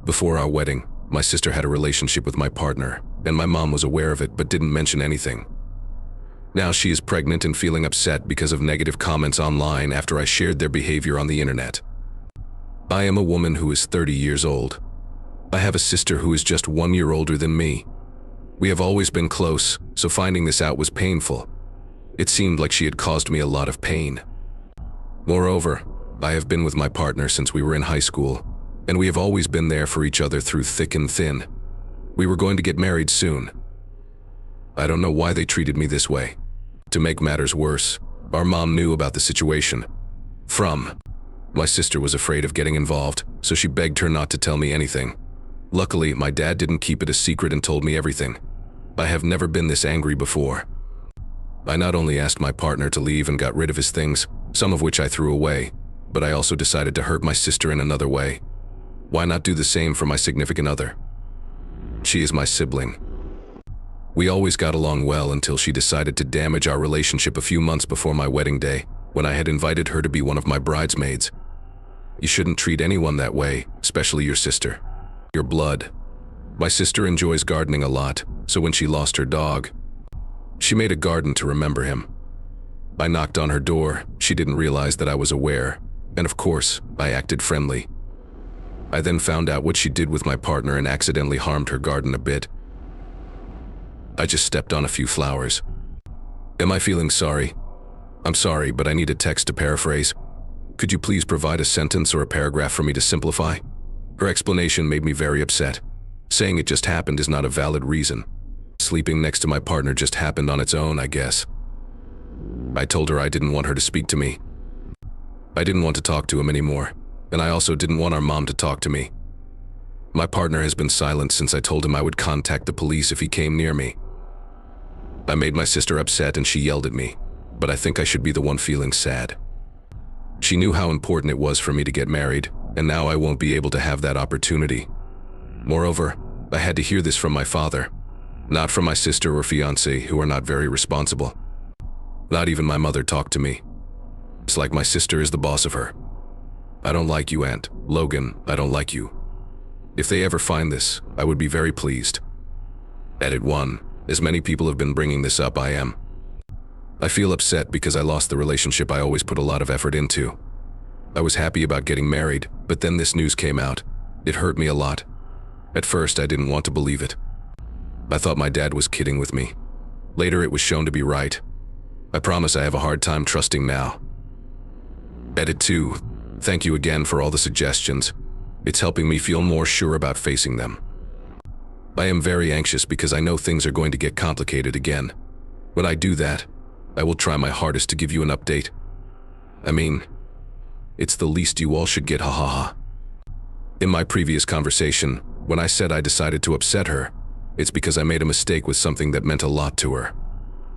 Before our wedding, my sister had a relationship with my partner, and my mom was aware of it but didn't mention anything. Now she is pregnant and feeling upset because of negative comments online after I shared their behavior on the internet. I am a woman who is 30 years old. I have a sister who is just 1 year older than me. We have always been close, so finding this out was painful. It seemed like she had caused me a lot of pain. Moreover, I have been with my partner since we were in high school, and we have always been there for each other through thick and thin. We were going to get married soon. I don't know why they treated me this way. To make matters worse, our mom knew about the situation. My sister was afraid of getting involved, so she begged her not to tell me anything. Luckily, my dad didn't keep it a secret and told me everything. I have never been this angry before. I not only asked my partner to leave and got rid of his things, some of which I threw away, but I also decided to hurt my sister in another way. Why not do the same for my significant other? She is my sibling. We always got along well until she decided to damage our relationship a few months before my wedding day, when I had invited her to be one of my bridesmaids. You shouldn't treat anyone that way, especially your sister. Your blood. My sister enjoys gardening a lot, so when she lost her dog, she made a garden to remember him. I knocked on her door, she didn't realize that I was aware, and of course, I acted friendly. I then found out what she did with my partner and accidentally harmed her garden a bit. I just stepped on a few flowers. Am I feeling sorry? I'm sorry, but I need a text to paraphrase. Could you please provide a sentence or a paragraph for me to simplify? Her explanation made me very upset. Saying it just happened is not a valid reason. Sleeping next to my partner just happened on its own, I guess. I told her I didn't want her to speak to me. I didn't want to talk to him anymore, and I also didn't want our mom to talk to me. My partner has been silent since I told him I would contact the police if he came near me. I made my sister upset and she yelled at me, but I think I should be the one feeling sad. She knew how important it was for me to get married, and now I won't be able to have that opportunity. Moreover, I had to hear this from my father, not from my sister or fiancé, who are not very responsible. Not even my mother talked to me. It's like my sister is the boss of her. I don't like you, Aunt. Logan, I don't like you. If they ever find this, I would be very pleased. Edit 1. As many people have been bringing this up, I am. I feel upset because I lost the relationship I always put a lot of effort into. I was happy about getting married, but then this news came out. It hurt me a lot. At first, I didn't want to believe it. I thought my dad was kidding with me. Later, it was shown to be right. I promise I have a hard time trusting now. Edit 2. Thank you again for all the suggestions. It's helping me feel more sure about facing them. I am very anxious because I know things are going to get complicated again. When I do that, I will try my hardest to give you an update. I mean, it's the least you all should get, ha. In my previous conversation, when I said I decided to upset her, it's because I made a mistake with something that meant a lot to her.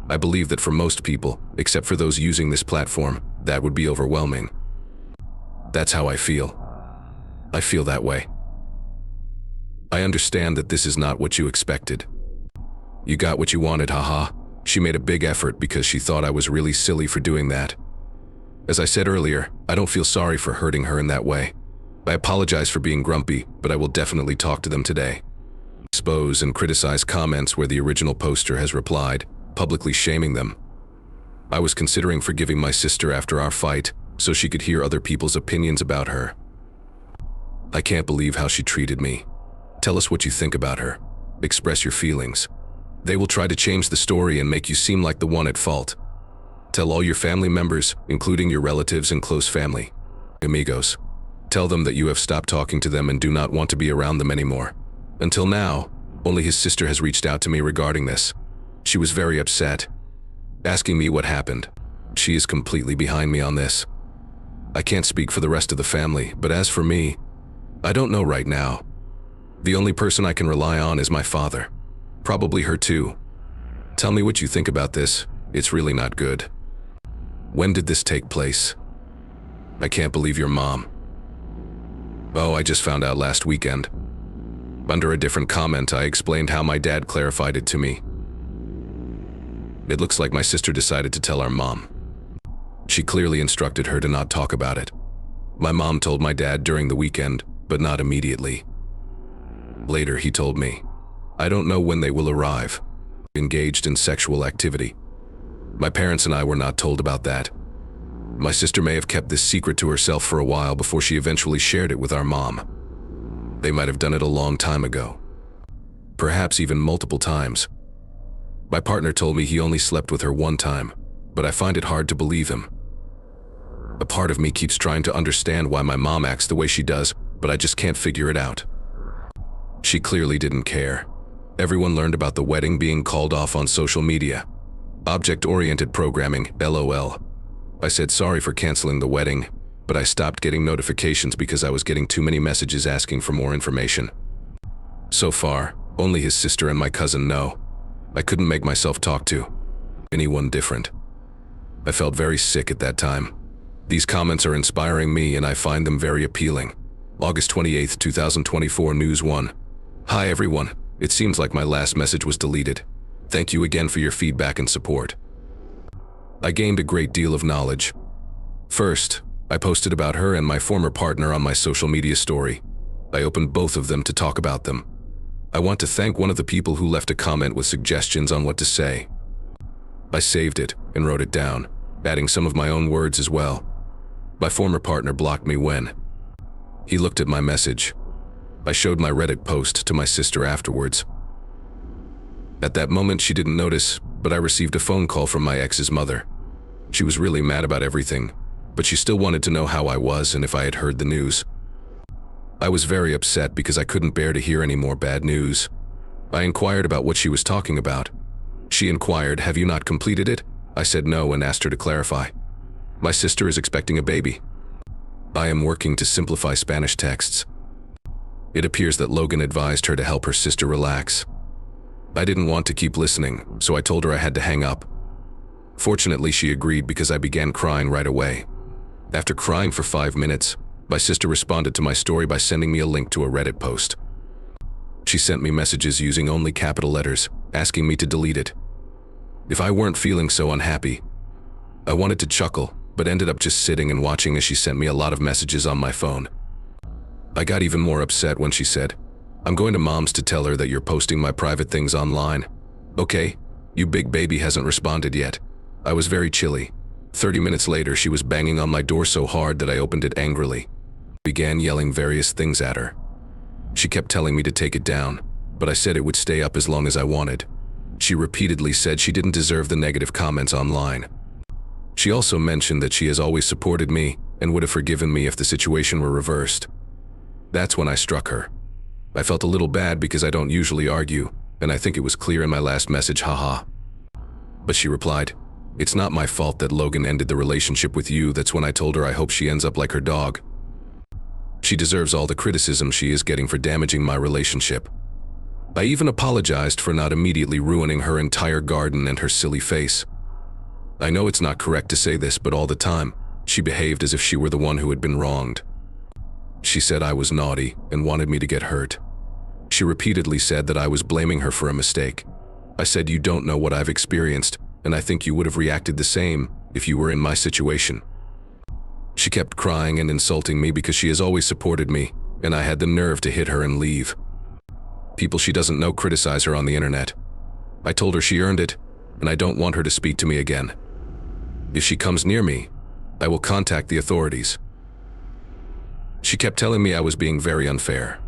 I believe that for most people, except for those using this platform, that would be overwhelming. That's how I feel. I feel that way. I understand that this is not what you expected. You got what you wanted, haha. She made a big effort because she thought I was really silly for doing that. As I said earlier, I don't feel sorry for hurting her in that way. I apologize for being grumpy, but I will definitely talk to them today. Expose and criticize comments where the original poster has replied, publicly shaming them. I was considering forgiving my sister after our fight, so she could hear other people's opinions about her. I can't believe how she treated me. Tell us what you think about her. Express your feelings. They will try to change the story and make you seem like the one at fault. Tell all your family members, including your relatives and close family. Amigos. Tell them that you have stopped talking to them and do not want to be around them anymore. Until now, only his sister has reached out to me regarding this. She was very upset, asking me what happened. She is completely behind me on this. I can't speak for the rest of the family, but as for me, I don't know right now. The only person I can rely on is my father. Probably her too. Tell me what you think about this. It's really not good. When did this take place? I can't believe your mom. Oh, I just found out last weekend. Under a different comment, I explained how my dad clarified it to me. It looks like my sister decided to tell our mom. She clearly instructed her to not talk about it. My mom told my dad during the weekend, but not immediately. Later, he told me, "I don't know when they will arrive." Engaged in sexual activity. My parents and I were not told about that. My sister may have kept this secret to herself for a while before she eventually shared it with our mom. They might have done it a long time ago. Perhaps even multiple times. My partner told me he only slept with her one time, but I find it hard to believe him. A part of me keeps trying to understand why my mom acts the way she does, but I just can't figure it out. She clearly didn't care. Everyone learned about the wedding being called off on social media. Object-oriented programming, LOL. I said sorry for canceling the wedding, but I stopped getting notifications because I was getting too many messages asking for more information. So far, only his sister and my cousin know. I couldn't make myself talk to anyone different. I felt very sick at that time. These comments are inspiring me and I find them very appealing. August 28, 2024, News 1. Hi everyone, it seems like my last message was deleted. Thank you again for your feedback and support. I gained a great deal of knowledge. First, I posted about her and my former partner on my social media story. I opened both of them to talk about them. I want to thank one of the people who left a comment with suggestions on what to say. I saved it and wrote it down, adding some of my own words as well. My former partner blocked me when he looked at my message. I showed my Reddit post to my sister afterwards. At that moment, she didn't notice, but I received a phone call from my ex's mother. She was really mad about everything, but she still wanted to know how I was and if I had heard the news. I was very upset because I couldn't bear to hear any more bad news. I inquired about what she was talking about. She inquired, "Have you not completed it?" I said no and asked her to clarify. My sister is expecting a baby. I am working to simplify Spanish texts. It appears that Logan advised her to help her sister relax. I didn't want to keep listening, so I told her I had to hang up. Fortunately, she agreed because I began crying right away. After crying for 5 minutes, my sister responded to my story by sending me a link to a Reddit post. She sent me messages using only capital letters, asking me to delete it. If I weren't feeling so unhappy, I wanted to chuckle, but ended up just sitting and watching as she sent me a lot of messages on my phone. I got even more upset when she said, "I'm going to Mom's to tell her that you're posting my private things online." Okay, you big baby hasn't responded yet. I was very chilly. 30 minutes later, she was banging on my door so hard that I opened it angrily. Began yelling various things at her. She kept telling me to take it down, but I said it would stay up as long as I wanted. She repeatedly said she didn't deserve the negative comments online. She also mentioned that she has always supported me and would have forgiven me if the situation were reversed. That's when I struck her. I felt a little bad because I don't usually argue, and I think it was clear in my last message, haha. But she replied, "It's not my fault that Logan ended the relationship with you." That's when I told her I hope she ends up like her dog. She deserves all the criticism she is getting for damaging my relationship. I even apologized for not immediately ruining her entire garden and her silly face. I know it's not correct to say this, but all the time, she behaved as if she were the one who had been wronged. She said I was naughty and wanted me to get hurt. She repeatedly said that I was blaming her for a mistake. I said, "You don't know what I've experienced, and I think you would have reacted the same if you were in my situation." She kept crying and insulting me because she has always supported me, and I had the nerve to hit her and leave. People she doesn't know criticize her on the internet. I told her she earned it, and I don't want her to speak to me again. If she comes near me, I will contact the authorities. She kept telling me I was being very unfair.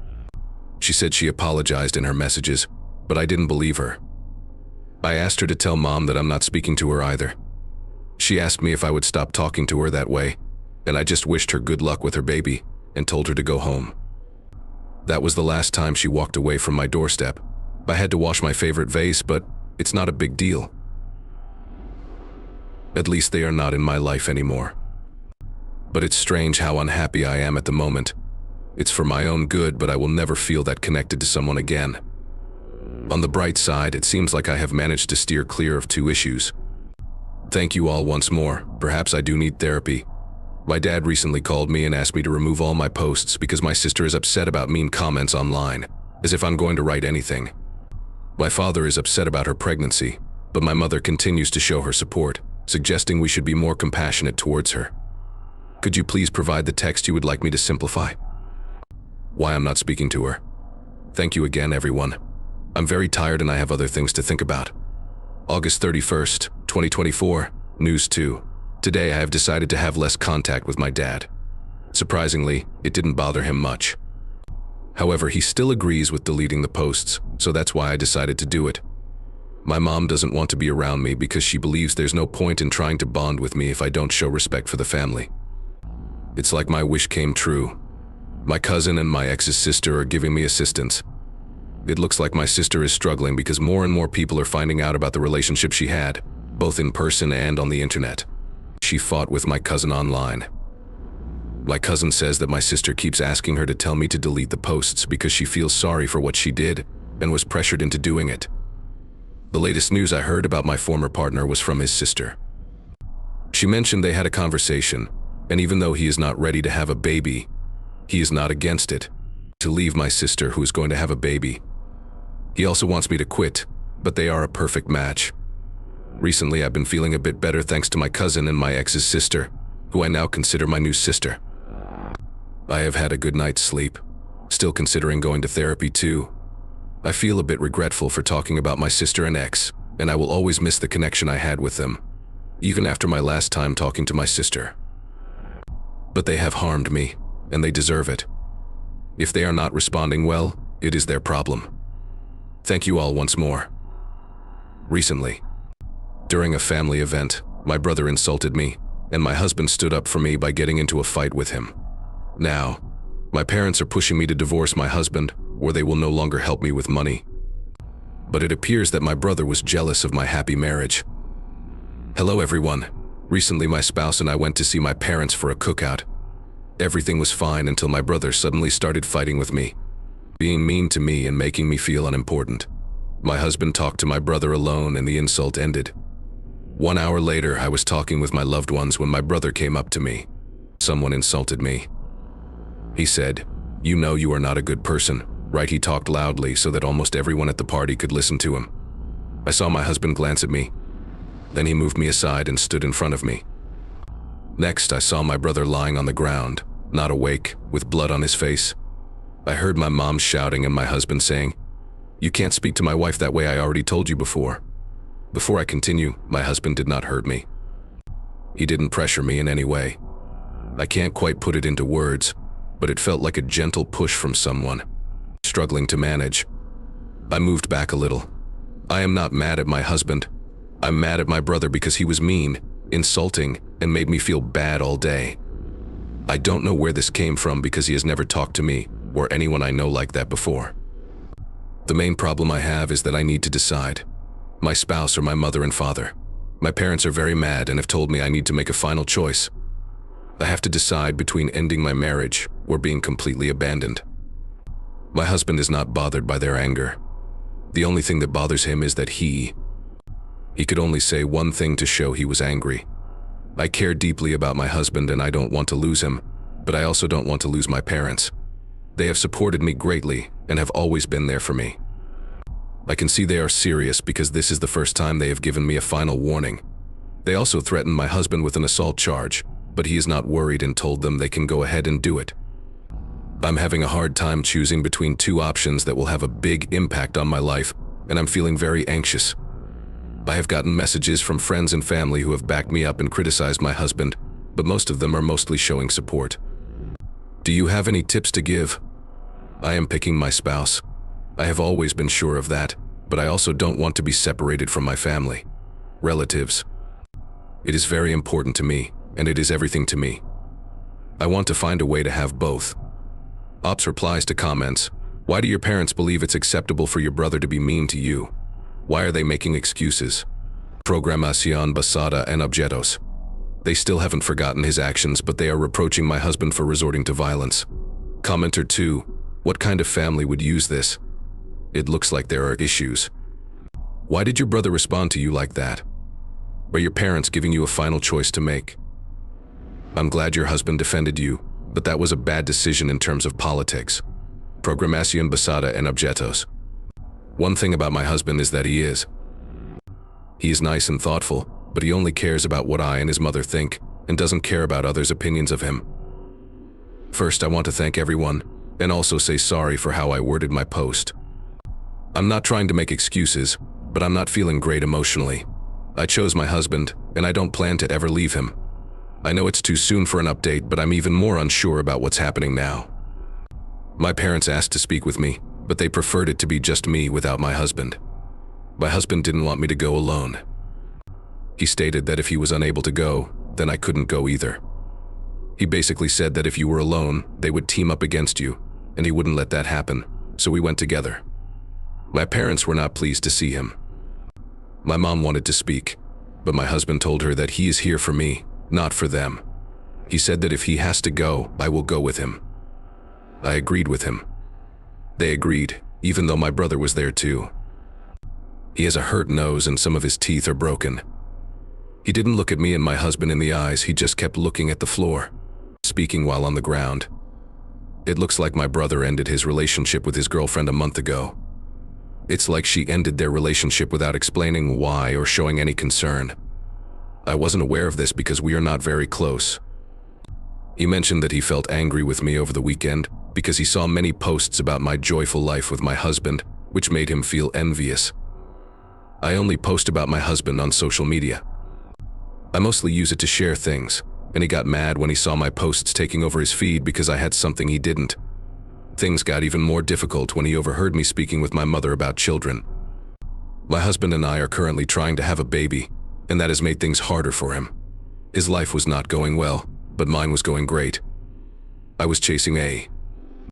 She said she apologized in her messages, but I didn't believe her. I asked her to tell Mom that I'm not speaking to her either. She asked me if I would stop talking to her that way, and I just wished her good luck with her baby and told her to go home. That was the last time she walked away from my doorstep. I had to wash my favorite vase, but it's not a big deal. At least they are not in my life anymore. But it's strange how unhappy I am at the moment. It's for my own good, but I will never feel that connected to someone again. On the bright side, it seems like I have managed to steer clear of 2 issues. Thank you all once more. Perhaps I do need therapy. My dad recently called me and asked me to remove all my posts because my sister is upset about mean comments online, as if I'm going to write anything. My father is upset about her pregnancy, but my mother continues to show her support, suggesting we should be more compassionate towards her. Could you please provide the text you would like me to simplify? Why I'm not speaking to her. Thank you again, everyone. I'm very tired and I have other things to think about. August 31st, 2024, News 2. Today I have decided to have less contact with my dad. Surprisingly, it didn't bother him much. However, he still agrees with deleting the posts, so that's why I decided to do it. My mom doesn't want to be around me because she believes there's no point in trying to bond with me if I don't show respect for the family. It's like my wish came true. My cousin and my ex's sister are giving me assistance. It looks like my sister is struggling because more and more people are finding out about the relationship she had, both in person and on the internet. She fought with my cousin online. My cousin says that my sister keeps asking her to tell me to delete the posts because she feels sorry for what she did and was pressured into doing it. The latest news I heard about my former partner was from his sister. She mentioned they had a conversation, and even though he is not ready to have a baby, he is not against it, to leave my sister who is going to have a baby. He also wants me to quit, but they are a perfect match. Recently, I've been feeling a bit better thanks to my cousin and my ex's sister, who I now consider my new sister. I have had a good night's sleep, still considering going to therapy too. I feel a bit regretful for talking about my sister and ex, and I will always miss the connection I had with them, even after my last time talking to my sister. But they have harmed me, and they deserve it. If they are not responding well, it is their problem. Thank you all once more. Recently, during a family event, my brother insulted me, and my husband stood up for me by getting into a fight with him. Now, my parents are pushing me to divorce my husband, or they will no longer help me with money. But it appears that my brother was jealous of my happy marriage. Hello everyone. Recently my spouse and I went to see my parents for a cookout. Everything was fine until my brother suddenly started fighting with me, being mean to me and making me feel unimportant. My husband talked to my brother alone and the insult ended. 1 hour later, I was talking with my loved ones when my brother came up to me. Someone insulted me. He said, "You know you are not a good person," right? He talked loudly so that almost everyone at the party could listen to him. I saw my husband glance at me. Then he moved me aside and stood in front of me. Next, I saw my brother lying on the ground, not awake, with blood on his face. I heard my mom shouting and my husband saying, "You can't speak to my wife that way, I already told you before." Before I continue, my husband did not hurt me. He didn't pressure me in any way. I can't quite put it into words, but it felt like a gentle push from someone, struggling to manage. I moved back a little. I am not mad at my husband. I'm mad at my brother because he was mean, insulting, and made me feel bad all day. I don't know where this came from because he has never talked to me or anyone I know like that before. The main problem I have is that I need to decide. My spouse or my mother and father. My parents are very mad and have told me I need to make a final choice. I have to decide between ending my marriage or being completely abandoned. My husband is not bothered by their anger. The only thing that bothers him is that he could only say one thing to show he was angry. I care deeply about my husband and I don't want to lose him, but I also don't want to lose my parents. They have supported me greatly and have always been there for me. I can see they are serious because this is the first time they have given me a final warning. They also threatened my husband with an assault charge, but he is not worried and told them they can go ahead and do it. I'm having a hard time choosing between two options that will have a big impact on my life, and I'm feeling very anxious. I have gotten messages from friends and family who have backed me up and criticized my husband, but most of them are mostly showing support. Do you have any tips to give? I am picking my spouse. I have always been sure of that, but I also don't want to be separated from my family, relatives. It is very important to me, and it is everything to me. I want to find a way to have both. Ops replies to comments. Why do your parents believe it's acceptable for your brother to be mean to you? Why are they making excuses? Programación basada en objetos. They still haven't forgotten his actions, but they are reproaching my husband for resorting to violence. Commenter 2. What kind of family would use this? It looks like there are issues. Why did your brother respond to you like that? Are your parents giving you a final choice to make? I'm glad your husband defended you, but that was a bad decision in terms of politics. Programación basada en objetos. One thing about my husband is that he is nice and thoughtful, but he only cares about what I and his mother think and doesn't care about others' opinions of him. First, I want to thank everyone, and also say sorry for how I worded my post. I'm not trying to make excuses, but I'm not feeling great emotionally. I chose my husband, and I don't plan to ever leave him. I know it's too soon for an update, but I'm even more unsure about what's happening now. My parents asked to speak with me, but they preferred it to be just me without my husband. My husband didn't want me to go alone. He stated that if he was unable to go, then I couldn't go either. He basically said that if you were alone, they would team up against you, and he wouldn't let that happen, so we went together. My parents were not pleased to see him. My mom wanted to speak, but my husband told her that he is here for me, not for them. He said that if he has to go, I will go with him. I agreed with him. They agreed, even though my brother was there too. He has a hurt nose and some of his teeth are broken. He didn't look at me and my husband in the eyes, he just kept looking at the floor, speaking while on the ground. It looks like my brother ended his relationship with his girlfriend a month ago. It's like she ended their relationship without explaining why or showing any concern. I wasn't aware of this because we are not very close. He mentioned that he felt angry with me over the weekend because he saw many posts about my joyful life with my husband, which made him feel envious. I only post about my husband on social media. I mostly use it to share things, and he got mad when he saw my posts taking over his feed because I had something he didn't. Things got even more difficult when he overheard me speaking with my mother about children. My husband and I are currently trying to have a baby, and that has made things harder for him. His life was not going well, but mine was going great. I was chasing a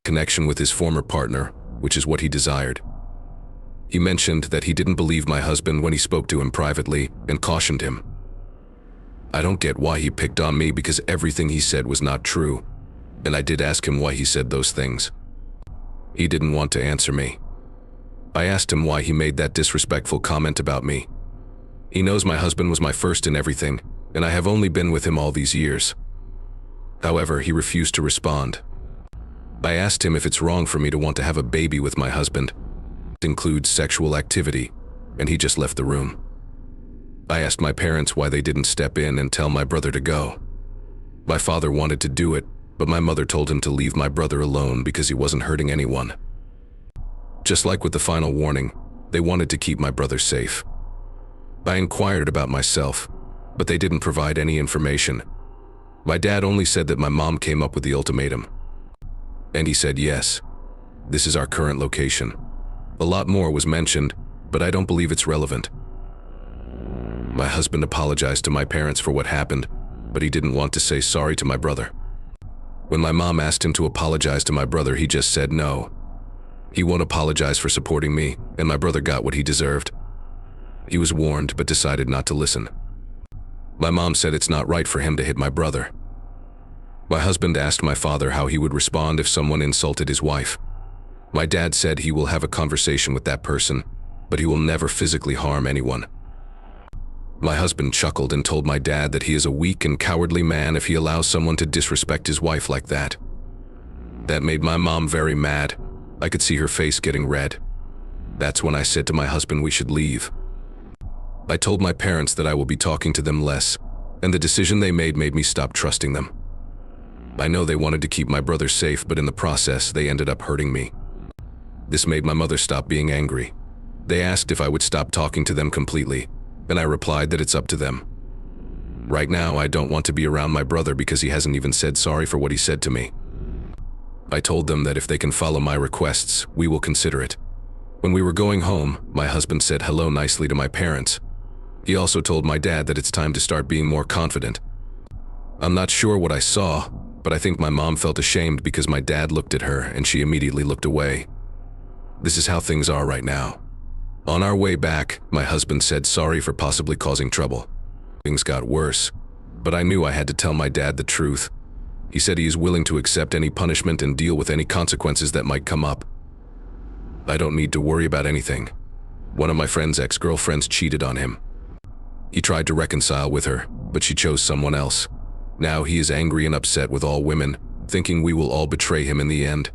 connection with his former partner, which is what he desired. He mentioned that he didn't believe my husband when he spoke to him privately and cautioned him. I don't get why he picked on me because everything he said was not true, and I did ask him why he said those things. He didn't want to answer me. I asked him why he made that disrespectful comment about me. He knows my husband was my first in everything, and I have only been with him all these years. However, he refused to respond. I asked him if it's wrong for me to want to have a baby with my husband. It includes sexual activity, and he just left the room. I asked my parents why they didn't step in and tell my brother to go. My father wanted to do it, but my mother told him to leave my brother alone because he wasn't hurting anyone. Just like with the final warning, they wanted to keep my brother safe. I inquired about myself, but they didn't provide any information. My dad only said that my mom came up with the ultimatum. And he said yes. This is our current location. A lot more was mentioned, but I don't believe it's relevant. My husband apologized to my parents for what happened, but he didn't want to say sorry to my brother. When my mom asked him to apologize to my brother, he just said no. He won't apologize for supporting me, and my brother got what he deserved. He was warned, but decided not to listen. My mom said it's not right for him to hit my brother. My husband asked my father how he would respond if someone insulted his wife. My dad said he will have a conversation with that person, but he will never physically harm anyone. My husband chuckled and told my dad that he is a weak and cowardly man if he allows someone to disrespect his wife like that. That made my mom very mad. I could see her face getting red. That's when I said to my husband we should leave. I told my parents that I will be talking to them less, and the decision they made me stop trusting them. I know they wanted to keep my brother safe, but in the process, they ended up hurting me. This made my mother stop being angry. They asked if I would stop talking to them completely, and I replied that it's up to them. Right now, I don't want to be around my brother because he hasn't even said sorry for what he said to me. I told them that if they can follow my requests, we will consider it. When we were going home, my husband said hello nicely to my parents. He also told my dad that it's time to start being more confident. I'm not sure what I saw, but I think my mom felt ashamed because my dad looked at her and she immediately looked away. This is how things are right now. On our way back, my husband said sorry for possibly causing trouble. Things got worse, but I knew I had to tell my dad the truth. He said he is willing to accept any punishment and deal with any consequences that might come up. I don't need to worry about anything. One of my friend's ex-girlfriends cheated on him. He tried to reconcile with her, but she chose someone else. Now he is angry and upset with all women, thinking we will all betray him in the end.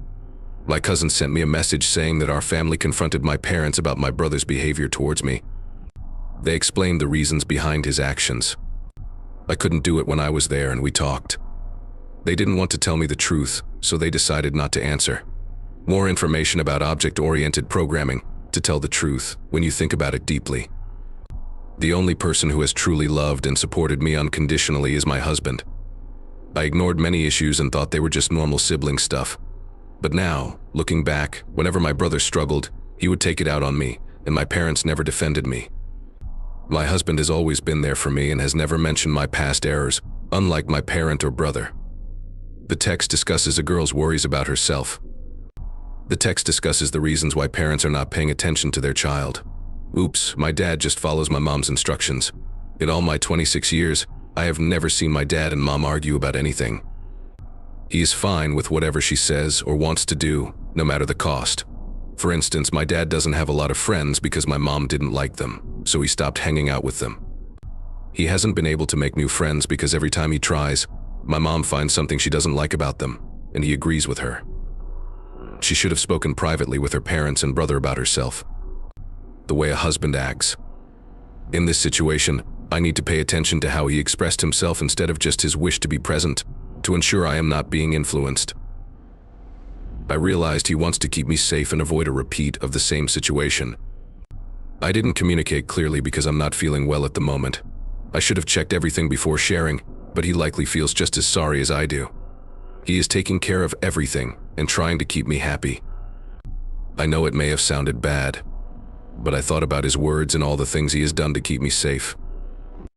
My cousin sent me a message saying that our family confronted my parents about my brother's behavior towards me. They explained the reasons behind his actions. I couldn't do it when I was there and we talked. They didn't want to tell me the truth, so they decided not to answer. More information about object-oriented programming, to tell the truth, when you think about it deeply. The only person who has truly loved and supported me unconditionally is my husband. I ignored many issues and thought they were just normal sibling stuff. But now, looking back, whenever my brother struggled, he would take it out on me, and my parents never defended me. My husband has always been there for me and has never mentioned my past errors, unlike my parent or brother. The text discusses a girl's worries about herself. The text discusses the reasons why parents are not paying attention to their child. Oops, my dad just follows my mom's instructions. In all my 26 years, I have never seen my dad and mom argue about anything. He is fine with whatever she says or wants to do, no matter the cost. For instance, my dad doesn't have a lot of friends because my mom didn't like them, so he stopped hanging out with them. He hasn't been able to make new friends because every time he tries, my mom finds something she doesn't like about them, and he agrees with her. She should have spoken privately with her parents and brother about herself. The way a husband acts. In this situation, I need to pay attention to how he expressed himself instead of just his wish to be present, to ensure I am not being influenced. I realized he wants to keep me safe and avoid a repeat of the same situation. I didn't communicate clearly because I'm not feeling well at the moment. I should have checked everything before sharing, but he likely feels just as sorry as I do. He is taking care of everything and trying to keep me happy. I know it may have sounded bad, but I thought about his words and all the things he has done to keep me safe.